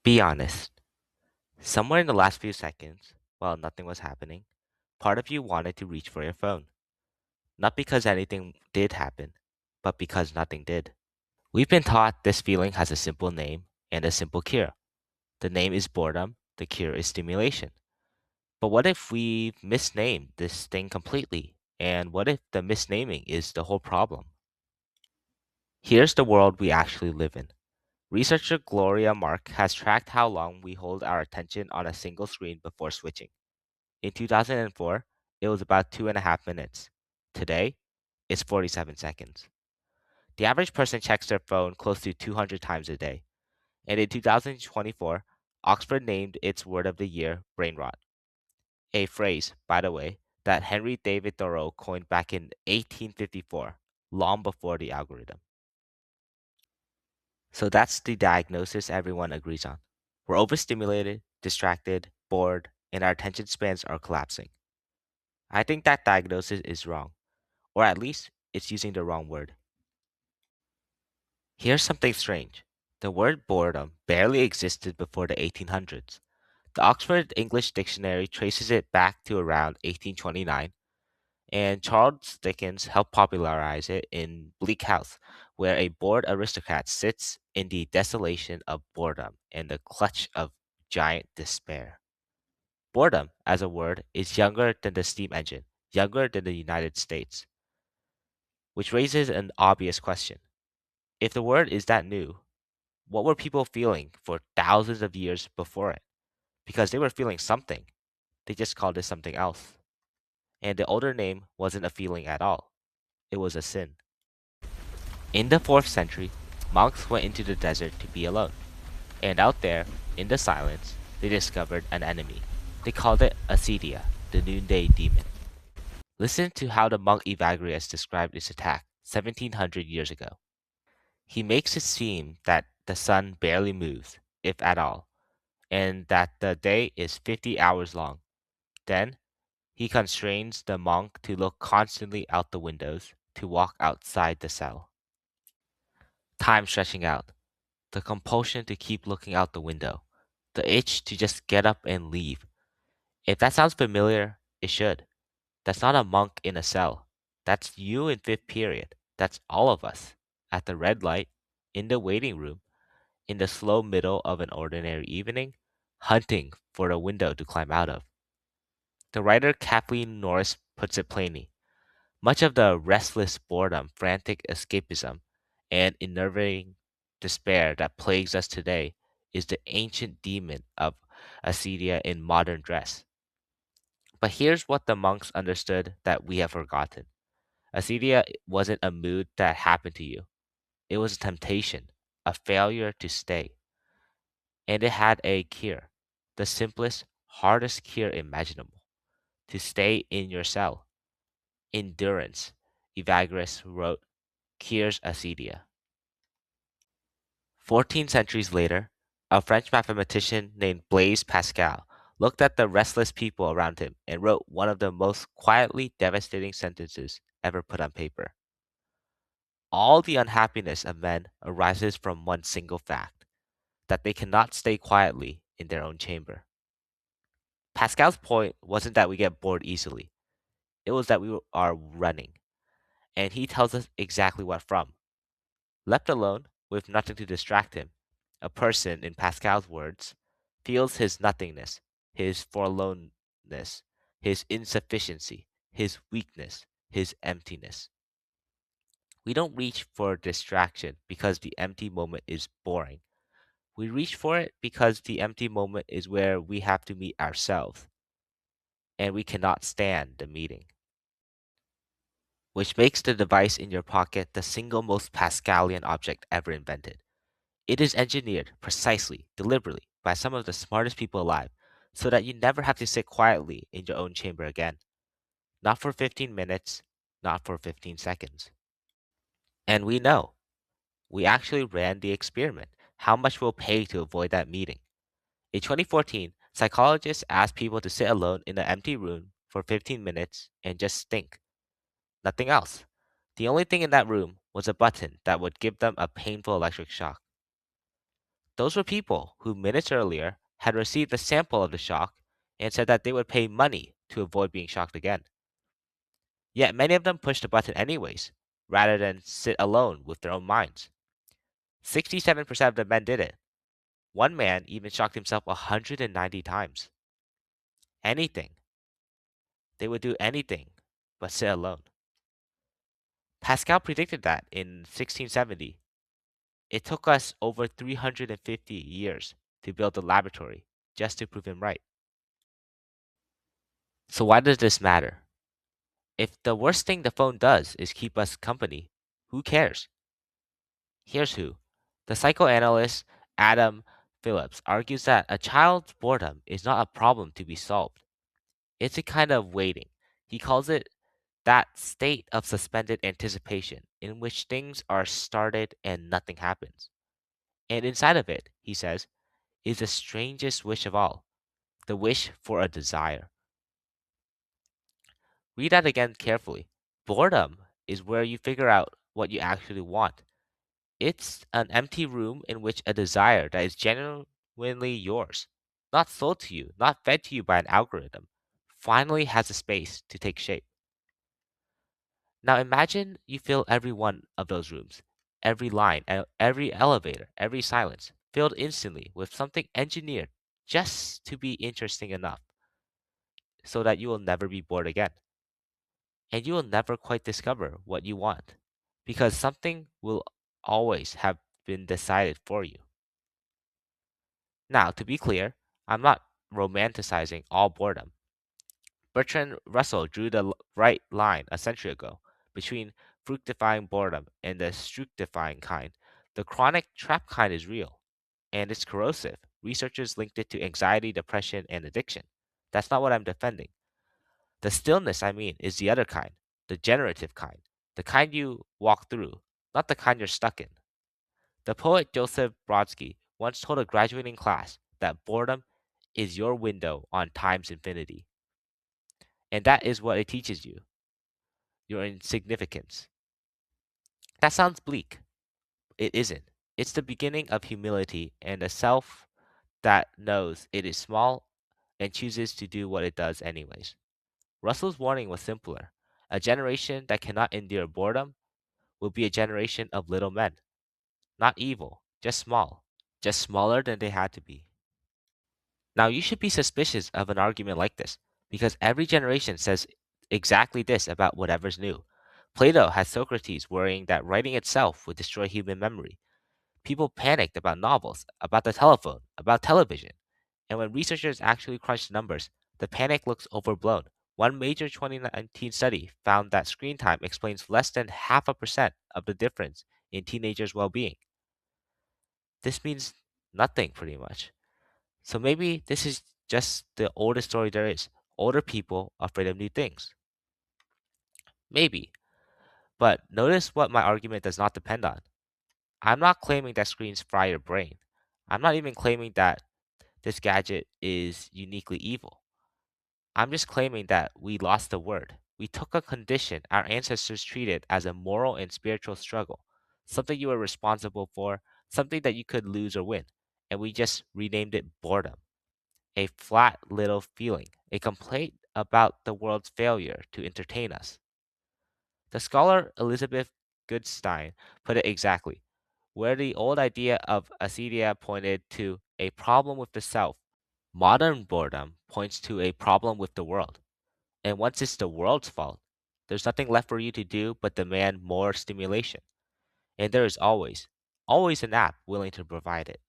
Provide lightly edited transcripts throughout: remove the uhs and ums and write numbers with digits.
Be honest. Somewhere in the last few seconds, while nothing was happening, part of you wanted to reach for your phone. Not because anything did happen, but because nothing did. We've been taught this feeling has a simple name and a simple cure. The name is boredom, the cure is stimulation. But what if we misnamed this thing completely? And what if the misnaming is the whole problem? Here's the world we actually live in. Researcher Gloria Mark has tracked how long we hold our attention on a single screen before switching. In 2004, it was about 2.5 minutes. Today, it's 47 seconds. The average person checks their phone close to 200 times a day. And in 2024, Oxford named its word of the year brain rot, a phrase, by the way, that Henry David Thoreau coined back in 1854, long before the algorithm. So that's the diagnosis everyone agrees on. We're overstimulated, distracted, bored, and our attention spans are collapsing. I think that diagnosis is wrong, or at least it's using the wrong word. Here's something strange. The word boredom barely existed before the 1800s. The Oxford English Dictionary traces it back to around 1829, and Charles Dickens helped popularize it in Bleak House, where a bored aristocrat sits in the desolation of boredom and the clutch of giant despair. Boredom, as a word, is younger than the steam engine, younger than the United States, which raises an obvious question. If the word is that new, what were people feeling for thousands of years before it? Because they were feeling something. They just called it something else. And the older name wasn't a feeling at all, it was a sin. In the 4th century, monks went into the desert to be alone. And out there, in the silence, they discovered an enemy. They called it acedia, the noonday demon. Listen to how the monk Evagrius described its attack 1700 years ago. He makes it seem that the sun barely moves, if at all, and that the day is 50 hours long. Then he constrains the monk to look constantly out the windows, to walk outside the cell. Time stretching out, the compulsion to keep looking out the window, the itch to just get up and leave. If that sounds familiar, it should. That's not a monk in a cell. That's you in fifth period. That's all of us. At the red light, in the waiting room, in the slow middle of an ordinary evening, hunting for a window to climb out of. The writer Kathleen Norris puts it plainly. Much of the restless boredom, frantic escapism, and enervating despair that plagues us today is the ancient demon of acedia in modern dress. But here's what the monks understood that we have forgotten. Acedia wasn't a mood that happened to you. It was a temptation, a failure to stay. And it had a cure, the simplest, hardest cure imaginable, to stay in your cell. Endurance, Evagrius wrote, cures acedia. 14 centuries later, a French mathematician named Blaise Pascal looked at the restless people around him and wrote one of the most quietly devastating sentences ever put on paper. All the unhappiness of men arises from one single fact, that they cannot stay quietly in their own chamber. Pascal's point wasn't that we get bored easily, it was that we are running. And he tells us exactly what from. Left alone, with nothing to distract him, a person, in Pascal's words, feels his nothingness, his forlornness, his insufficiency, his weakness, his emptiness. We don't reach for distraction because the empty moment is boring. We reach for it because the empty moment is where we have to meet ourselves, and we cannot stand the meeting. Which makes the device in your pocket the single most Pascalian object ever invented. It is engineered precisely, deliberately, by some of the smartest people alive, so that you never have to sit quietly in your own chamber again. Not for 15 minutes, not for 15 seconds. And we know. We actually ran the experiment. How much we'll pay to avoid that meeting. In 2014, psychologists asked people to sit alone in an empty room for 15 minutes and just think. Nothing else. The only thing in that room was a button that would give them a painful electric shock. Those were people who minutes earlier had received a sample of the shock and said that they would pay money to avoid being shocked again. Yet many of them pushed the button anyways, rather than sit alone with their own minds. 67% of the men did it. One man even shocked himself 190 times. Anything. They would do anything but sit alone. Pascal predicted that in 1670. It took us over 350 years to build a laboratory just to prove him right. So, why does this matter? If the worst thing the phone does is keep us company, who cares? Here's who. The psychoanalyst Adam Phillips argues that a child's boredom is not a problem to be solved. It's a kind of waiting. He calls it that state of suspended anticipation in which things are started and nothing happens. And inside of it, he says, is the strangest wish of all, the wish for a desire. Read that again carefully. Boredom is where you figure out what you actually want. It's an empty room in which a desire that is genuinely yours, not sold to you, not fed to you by an algorithm, finally has a space to take shape. Now imagine you fill every one of those rooms, every line, every elevator, every silence, filled instantly with something engineered just to be interesting enough so that you will never be bored again. And you will never quite discover what you want because something will always have been decided for you. Now, to be clear, I'm not romanticizing all boredom. Bertrand Russell drew the right line a century ago between fructifying boredom and the structifying kind. The chronic trap kind is real, and it's corrosive. Researchers linked it to anxiety, depression, and addiction. That's not what I'm defending. The stillness, I mean, is the other kind, the generative kind, the kind you walk through, not the kind you're stuck in. The poet Joseph Brodsky once told a graduating class that boredom is your window on time's infinity. And that is what it teaches you, your insignificance. That sounds bleak. It isn't. It's the beginning of humility and a self that knows it is small and chooses to do what it does anyways. Russell's warning was simpler. A generation that cannot endure boredom will be a generation of little men. Not evil, just small, just smaller than they had to be. Now, you should be suspicious of an argument like this, because every generation says exactly this about whatever's new. Plato had Socrates worrying that writing itself would destroy human memory. People panicked about novels, about the telephone, about television. And when researchers actually crunched numbers, the panic looks overblown. One major 2019 study found that screen time explains less than half a percent of the difference in teenagers' well being. This means nothing, pretty much. So maybe this is just the oldest story there is. Older people afraid of new things. Maybe. But notice what my argument does not depend on. I'm not claiming that screens fry your brain. I'm not even claiming that this gadget is uniquely evil. I'm just claiming that we lost the word. We took a condition our ancestors treated as a moral and spiritual struggle, something you were responsible for, something that you could lose or win, and we just renamed it boredom. A flat little feeling, a complaint about the world's failure to entertain us. The scholar Elizabeth Goodstein put it exactly. Where the old idea of acedia pointed to a problem with the self, modern boredom points to a problem with the world. And once it's the world's fault, there's nothing left for you to do but demand more stimulation. And there is always an app willing to provide it.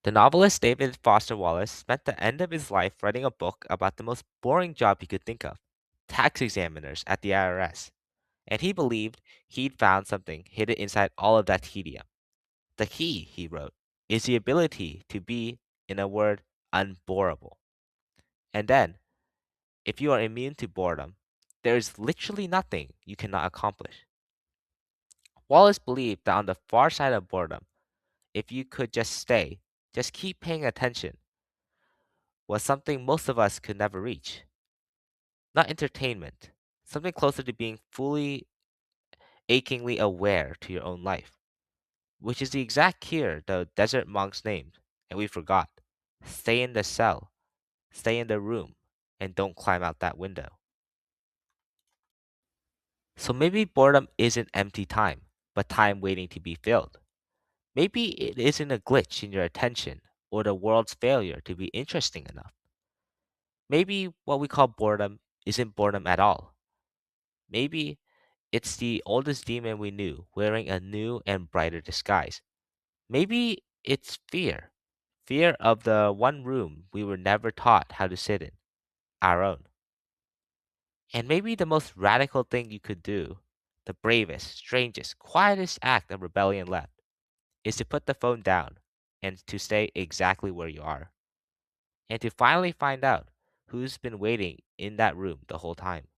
The novelist David Foster Wallace spent the end of his life writing a book about the most boring job he could think of, tax examiners at the IRS. And he believed he'd found something hidden inside all of that tedium. The key, he wrote, is the ability to be, in a word, unboreable. And then, if you are immune to boredom, there is literally nothing you cannot accomplish. Wallace believed that on the far side of boredom, if you could just stay, just keep paying attention, was something most of us could never reach. Not entertainment, something closer to being fully, achingly aware to your own life. which is the exact cure the desert monks named, and we forgot. Stay in the cell, stay in the room, and don't climb out that window. So maybe boredom isn't empty time, but time waiting to be filled. Maybe it isn't a glitch in your attention or the world's failure to be interesting enough. Maybe what we call boredom isn't boredom at all. Maybe it's the oldest demon we knew wearing a new and brighter disguise. Maybe it's fear. Fear of the one room we were never taught how to sit in, our own. And maybe the most radical thing you could do, the bravest, strangest, quietest act of rebellion left, is to put the phone down and to stay exactly where you are, and to finally find out who's been waiting in that room the whole time.